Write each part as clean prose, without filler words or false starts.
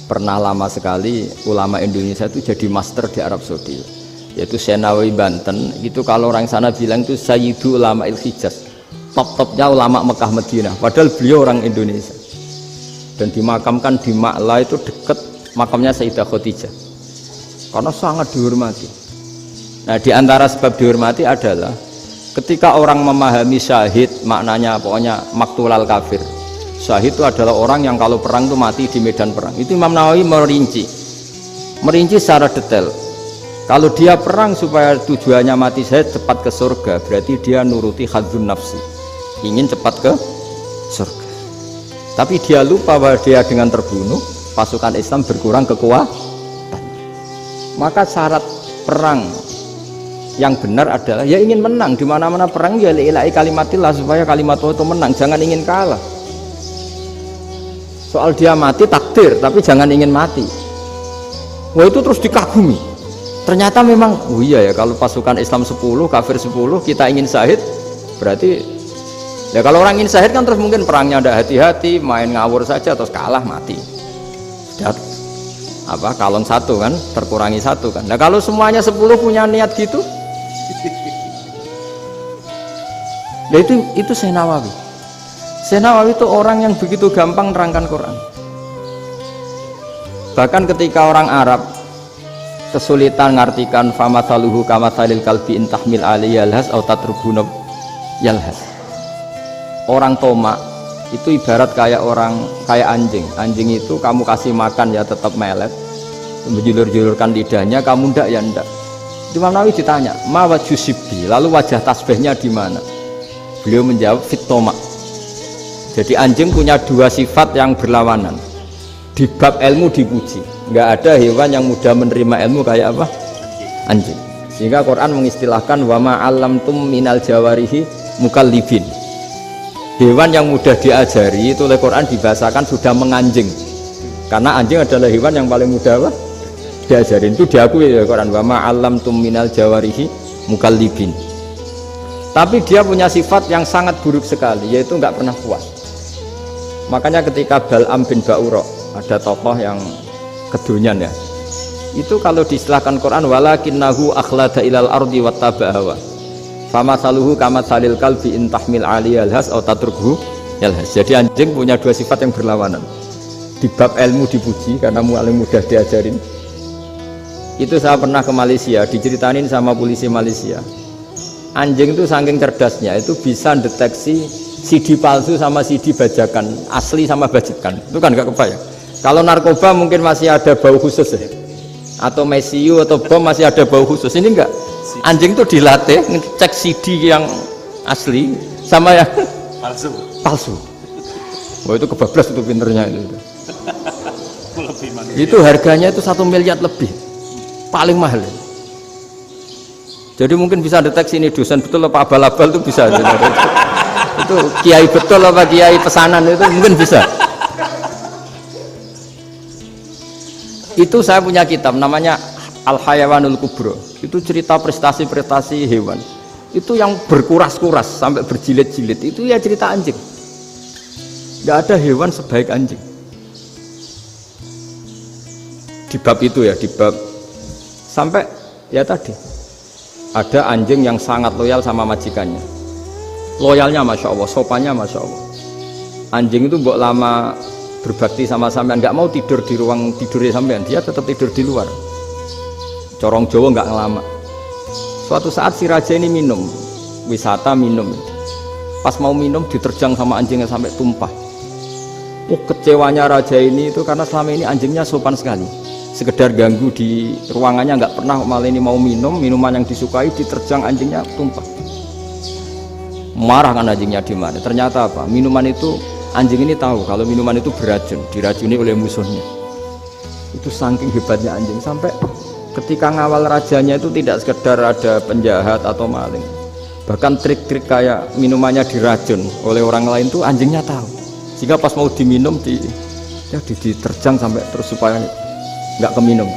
pernah lama sekali ulama Indonesia itu jadi master di Arab Saudi, yaitu Senawi Banten. Itu kalau orang sana bilang itu Sayyidu Ulama Il-Hijaz, top-topnya ulama Mekah Madinah, padahal beliau orang Indonesia dan dimakamkan di Ma'la, itu dekat makamnya Sayyidah Khadijah karena sangat dihormati. Nah, di antara sebab dihormati adalah ketika orang memahami syahid, maknanya pokoknya maktulal kafir. Syahid itu adalah orang yang kalau perang itu mati di medan perang. Itu Imam Nawawi merinci secara detail. Kalau dia perang supaya tujuannya mati syahid cepat ke surga, berarti dia nuruti hadzun nafsi, ingin cepat ke surga. Tapi dia lupa bahwa dia dengan terbunuh pasukan Islam berkurang kekuatan. Maka syarat perang yang benar adalah ya ingin menang. Di mana-mana perang ya lillahi kalimatillah, supaya kalimat Allah itu menang, jangan ingin kalah. Soal dia mati takdir, tapi jangan ingin mati. Wah, itu terus dikagumi. Ternyata memang, oh iya ya, kalau pasukan Islam 10, kafir 10, kita ingin syahid, berarti ya kalau orang ingin syahid kan terus mungkin perangnya ada hati-hati, main ngawur saja terus kalah mati. Sudah apa, kalon satu kan, terkurangi satu kan. Nah kalau semuanya 10 punya niat gitu, ya itu Syekh Nawawi. Syekh Nawawi itu orang yang begitu gampang nerangkan Quran. Bahkan ketika orang Arab kesulitan ngartikan famathaluhu kamathalil kalbi in tahmil alaihi yalhas aw tatrubuhu yalhas. Orang tomak itu ibarat kayak anjing. Anjing itu kamu kasih makan ya tetap melet, menjulur-julurkan lidahnya, kamu ndak ya ndak. Imam Nawawi ditanya, "Ma wajhusibi?" Lalu wajah tasbihnya di mana? Beliau menjawab, "Fit tomak." Jadi anjing punya dua sifat yang berlawanan. Di bab ilmu dipuji, nggak ada hewan yang mudah menerima ilmu kayak apa? Anjing. Sehingga Quran mengistilahkan wa ma 'allamtum minal jawarihi mukallibin. Hewan yang mudah diajari itu oleh Quran dibahasakan sudah menganjing. Karena anjing adalah hewan yang paling mudah apa? Diajarin. Itu diakui oleh Quran wa ma 'allamtum minal jawarihi mukallibin. Tapi dia punya sifat yang sangat buruk sekali, yaitu nggak pernah puas. Makanya ketika Bal'am bin Ba'ura, ada tokoh yang kedonyan ya, itu kalau diistilahkan Quran walakinnahu akhlada ilal ardi wattaba'a hawa famathaluhu kamathalil kalbi in tahmil aliyal has aw tatrukhu yalhas. Jadi anjing punya dua sifat yang berlawanan. Di bab ilmu dipuji karena paling mudah diajarin. Itu saya pernah ke Malaysia, diceritain sama polisi Malaysia. Anjing itu saking cerdasnya itu bisa deteksi CD palsu sama CD bajakan, asli sama bajakan. Itu kan gak kebayang. Kalau narkoba mungkin masih ada bau khusus ya, atau mesiu atau bom masih ada bau khusus. Ini enggak. Anjing itu dilatih ngecek CD yang asli sama yang palsu. Wah, itu kebablas itu pinternya itu. Itu harganya itu 1 miliar lebih, paling mahal. Jadi mungkin bisa deteksi ini dosen betul apa abal-abal itu bisa. Itu kiai betul apa kiai pesanan itu mungkin bisa. Itu saya punya kitab namanya Al-Hayawanul Kubro. Itu cerita prestasi-prestasi hewan. Itu yang berkuras-kuras sampai berjilid-jilid. Itu ya cerita anjing. Nggak ada hewan sebaik anjing. Di bab itu ya, di bab sampai ya tadi ada anjing yang sangat loyal sama majikannya. Loyalnya Masya Allah, sopannya Masya Allah. Anjing itu mbok lama berbakti sama sampean, nggak mau tidur di ruang tidurnya sampean, dia tetap tidur di luar. Corong Jawa nggak ngelama. Suatu saat si raja ini minum, wisata minum. Pas mau minum diterjang sama anjingnya sampai tumpah. Kecewanya raja ini itu karena selama ini anjingnya sopan sekali. Sekedar ganggu di ruangannya nggak pernah, malah ini mau minum minuman yang disukai diterjang anjingnya tumpah. Marah kan anjingnya di mana? Ternyata apa? Minuman itu, anjing ini tahu kalau minuman itu beracun, diracuni oleh musuhnya. Itu saking hebatnya anjing sampai ketika ngawal rajanya itu tidak sekedar ada penjahat atau maling, bahkan trik-trik kayak minumannya diracun oleh orang lain tuh anjingnya tahu. Sehingga pas mau diminum diterjang sampai terus supaya nggak keminum.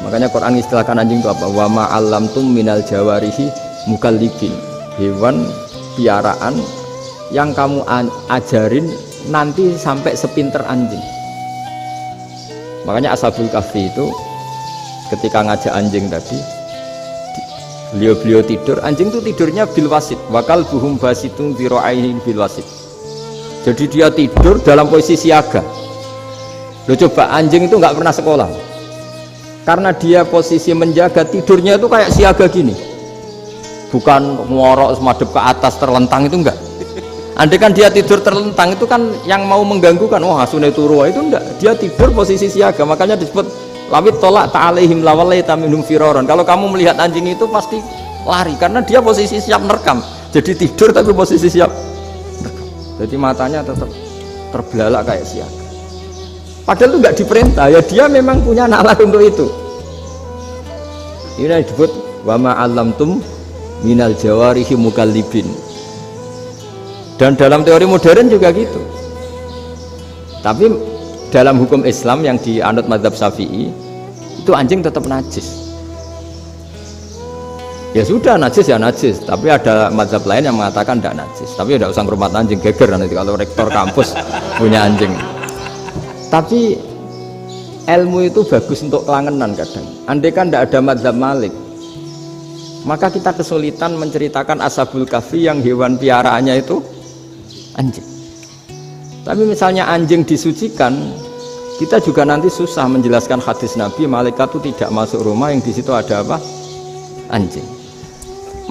Makanya Quran istilahkan anjing itu apa? Wa ma 'allamtum minal jawarihi mukallibin. Hewan piaraan yang kamu ajarin nanti sampai sepinter anjing. Makanya Ashabul Kahfi itu ketika ngajak anjing tadi, beliau tidur, anjing itu tidurnya bil wasit, wakal buhum basitun dzira'aihi bil wasit. Jadi dia tidur dalam posisi siaga. Loh, coba anjing itu nggak pernah sekolah, karena dia posisi menjaga, tidurnya itu kayak siaga gini, bukan ngorok semadep ke atas terlentang, itu enggak. Andai kan dia tidur terlentang itu kan yang mau mengganggu kan, wah sunai turu, itu enggak, dia tidur posisi siaga. Makanya disebut lawit tolak ta'alaihim lawalaita minhum firoron. Kalau kamu melihat anjing itu pasti lari, karena dia posisi siap merekam. Jadi tidur tapi posisi siap merekam. Jadi matanya tetap terbelalak kayak siaga. Padahal itu enggak diperintah, ya dia memang punya nalar untuk itu. Ini disebut wa ma'allamtum minal jawarihi mukallibin. Dan dalam teori modern juga gitu. Tapi dalam hukum Islam yang dianut mazhab Syafi'i itu anjing tetap najis. Ya sudah, najis ya najis. Tapi ada mazhab lain yang mengatakan tidak najis. Tapi tidak usah ngurmat anjing, geger nanti kalau rektor kampus punya anjing. Tapi ilmu itu bagus untuk kelangenan kadang. Andai kan tidak ada mazhab Malik, maka kita kesulitan menceritakan Ashabul Kahfi yang hewan piaraannya itu anjing. Tapi misalnya anjing disucikan, kita juga nanti susah menjelaskan hadis Nabi malaikat itu tidak masuk rumah yang di situ ada apa? Anjing.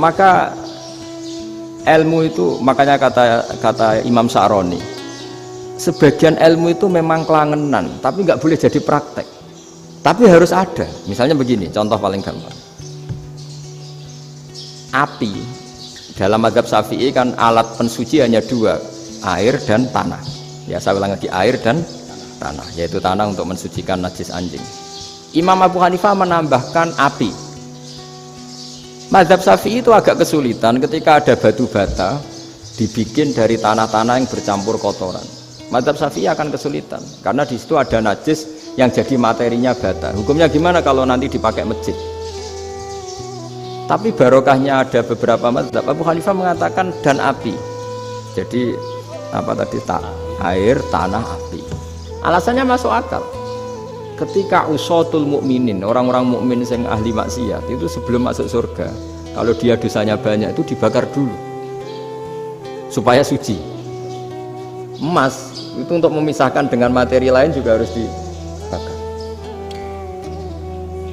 Maka ilmu itu, makanya kata Imam Sa'roni, sebagian ilmu itu memang kelangenan, tapi nggak boleh jadi praktek. Tapi harus ada. Misalnya begini, contoh paling gampang. Api dalam mazhab Syafi'i kan alat pensuci hanya dua, air dan tanah. Ya saya ulang lagi, air dan tanah, yaitu tanah untuk mensucikan najis anjing. Imam Abu Hanifah menambahkan api. Mazhab Syafi'i itu agak kesulitan ketika ada batu bata dibikin dari tanah-tanah yang bercampur kotoran. Mazhab Syafi'i akan kesulitan karena di situ ada najis yang jadi materinya bata. Hukumnya gimana kalau nanti dipakai masjid? Tapi barokahnya ada beberapa mazhab. Abu Hanifah mengatakan dan api. Jadi apa tadi, air, tanah, api. Alasannya masuk akal. Ketika usatul mukminin, orang-orang mukmin yang ahli maksiat itu sebelum masuk surga, kalau dia dosanya banyak itu dibakar dulu supaya suci. Emas itu untuk memisahkan dengan materi lain juga harus dibakar.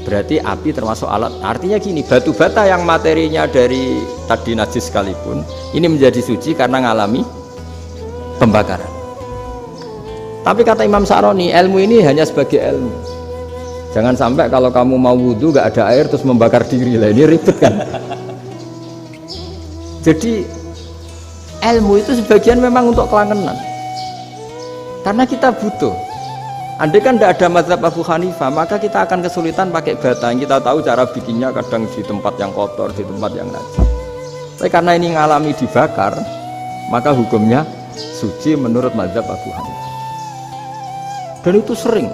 Berarti api termasuk alat. Artinya gini, batu bata yang materinya dari tadi najis sekalipun ini menjadi suci karena ngalami pembakaran. Tapi kata Imam Sa'roni, ilmu ini hanya sebagai ilmu. Jangan sampai kalau kamu mau wudhu gak ada air terus membakar diri lah, ini ribet kan. Jadi ilmu itu sebagian memang untuk kelangenan, karena kita butuh. Andai kan tidak ada mazhab Abu Hanifah, maka kita akan kesulitan pakai bata. Kita tahu cara bikinnya kadang di tempat yang kotor, di tempat yang najis. Tapi karena ini ngalami dibakar, maka hukumnya suci menurut mazhab Abu Hanifah. Dan itu sering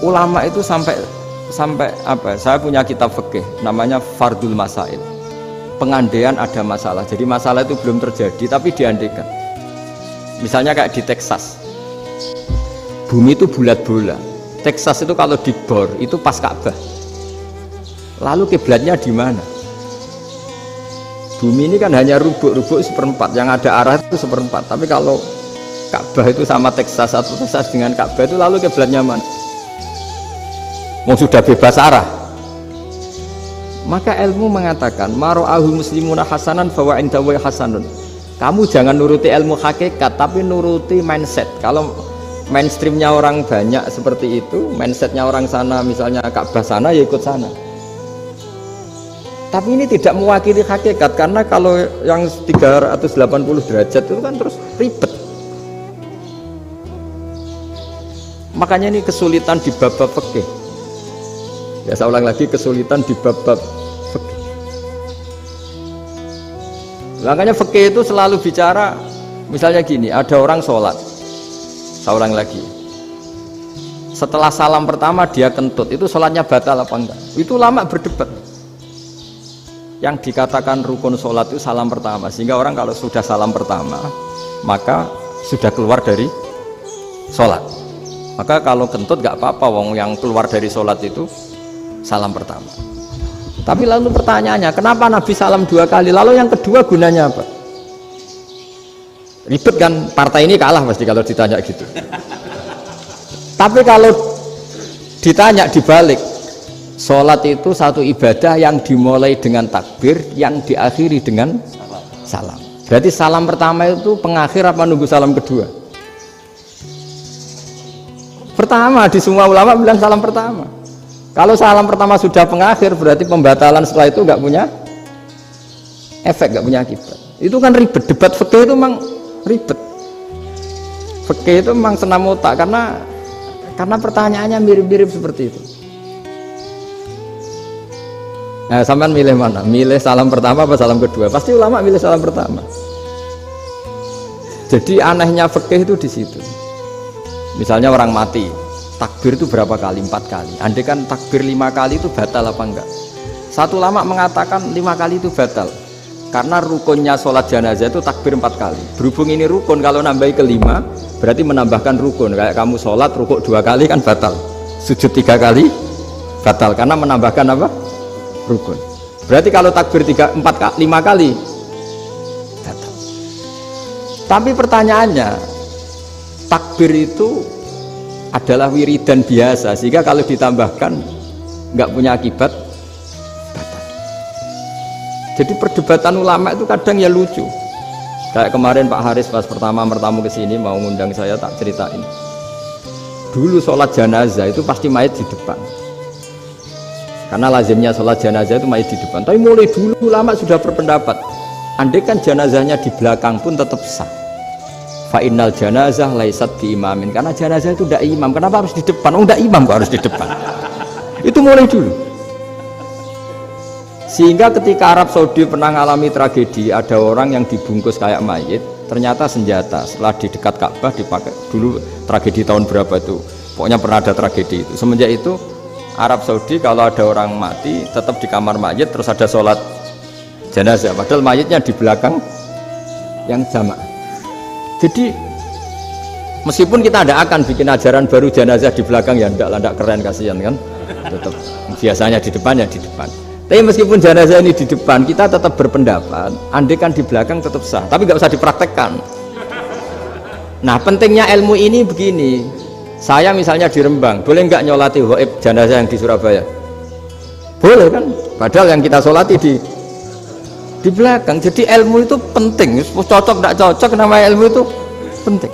ulama itu sampai apa? Saya punya kitab fikih namanya Fardul Masail. Pengandaian ada masalah. Jadi masalah itu belum terjadi tapi diandaikan. Misalnya kayak di Texas. Bumi itu bulat-bulat. Texas itu kalau dibor itu pas Ka'bah. Lalu kiblatnya di mana? Bumi ini kan hanya rubuk-rubuk seperempat, yang ada arah itu seperempat. Tapi kalau Ka'bah itu sama Texas, atau Texas dengan Ka'bah itu lalu kiblatnya mana? Mau sudah bebas arah. Maka ilmu mengatakan maro'ahu muslimuna hasanan fawa indahu hasanun. Kamu jangan nuruti ilmu hakikat, tapi nuruti mindset. Kalau mainstreamnya orang banyak seperti itu, mindsetnya orang sana, misalnya Ka'bah sana ya ikut sana. Tapi ini tidak mewakili hakikat, karena kalau yang 380 derajat itu kan terus ribet. Makanya ini kesulitan di bab-bab fikih. Ya saya ulang lagi, kesulitan di bab-bab fikih. Makanya fikih itu selalu bicara, misalnya gini, ada orang sholat. Saya ulang lagi. Setelah salam pertama dia kentut, itu sholatnya batal apa enggak? Itu lama berdebat. Yang dikatakan rukun sholat itu salam pertama, sehingga orang kalau sudah salam pertama maka sudah keluar dari sholat. Maka kalau kentut gak apa-apa, wong yang keluar dari sholat itu salam pertama. Tapi lalu pertanyaannya, kenapa Nabi salam 2 kali? Lalu yang kedua gunanya apa? Ribet kan, partai ini kalah pasti kalau ditanya gitu. Tapi kalau ditanya dibalik, sholat itu satu ibadah yang dimulai dengan takbir, yang diakhiri dengan salam. Berarti salam pertama itu pengakhir apa nunggu salam kedua? Pertama, di semua ulama bilang salam pertama. Kalau salam pertama sudah pengakhir, berarti pembatalan setelah itu nggak punya efek, nggak punya akibat. Itu kan ribet, debat fikih itu memang ribet. Fikih itu memang senam otak karena pertanyaannya mirip-mirip seperti itu. Nah, sampean milih mana? Milih salam pertama apa salam kedua? Pasti ulama milih salam pertama. Jadi anehnya fikih itu di situ. Misalnya orang mati, takbir itu berapa kali? 4 kali. Andai kan takbir 5 kali itu batal apa enggak? Satu ulama mengatakan 5 kali itu batal. Karena rukunnya sholat jenazah itu takbir 4 kali. Berhubung ini rukun, kalau nambahi ke 5 berarti menambahkan rukun. Kayak kamu sholat rukuk 2 kali kan batal, sujud 3 kali batal karena menambahkan apa? Rukun. Berarti kalau takbir 5 kali batal. Tapi pertanyaannya, takbir itu adalah wiridan biasa, sehingga kalau ditambahkan nggak punya akibat batal. Jadi perdebatan ulama itu kadang ya lucu. Kayak kemarin Pak Haris pas pertama bertamu ke sini mau ngundang saya, tak ceritain. Dulu sholat jenazah itu pasti mayat di depan. Karena lazimnya sholat jenazah itu mayat di depan. Tapi mulai dulu ulama sudah berpendapat, andai kan jenazahnya di belakang pun tetap sah. Fa'innal janazah laisat bi imamin, karena jenazah itu tidak imam. Kenapa harus di depan? Oh, tidak imam kok harus di depan. Itu mulai dulu. Sehingga ketika Arab Saudi pernah mengalami tragedi, ada orang yang dibungkus kayak mayit, ternyata senjata. Setelah di dekat Ka'bah dipakai. Dulu tragedi tahun berapa itu? Pokoknya pernah ada tragedi itu. Semenjak itu Arab Saudi kalau ada orang mati tetap di kamar mayit, terus ada sholat jenazah. Padahal mayitnya di belakang yang jamaah. Jadi meskipun kita tidak akan bikin ajaran baru jenazah di belakang, ya tidak keren, kasihan kan, tetap biasanya di depan ya di depan. Tapi meskipun jenazah ini di depan, kita tetap berpendapat andai kan di belakang tetap sah, tapi nggak usah dipraktekkan. Nah, pentingnya ilmu ini begini, saya misalnya di Rembang, boleh nggak nyolati ghaib jenazah yang di Surabaya? Boleh kan, padahal yang kita sholati di belakang. Jadi ilmu itu penting, cocok tidak cocok, namanya ilmu itu penting.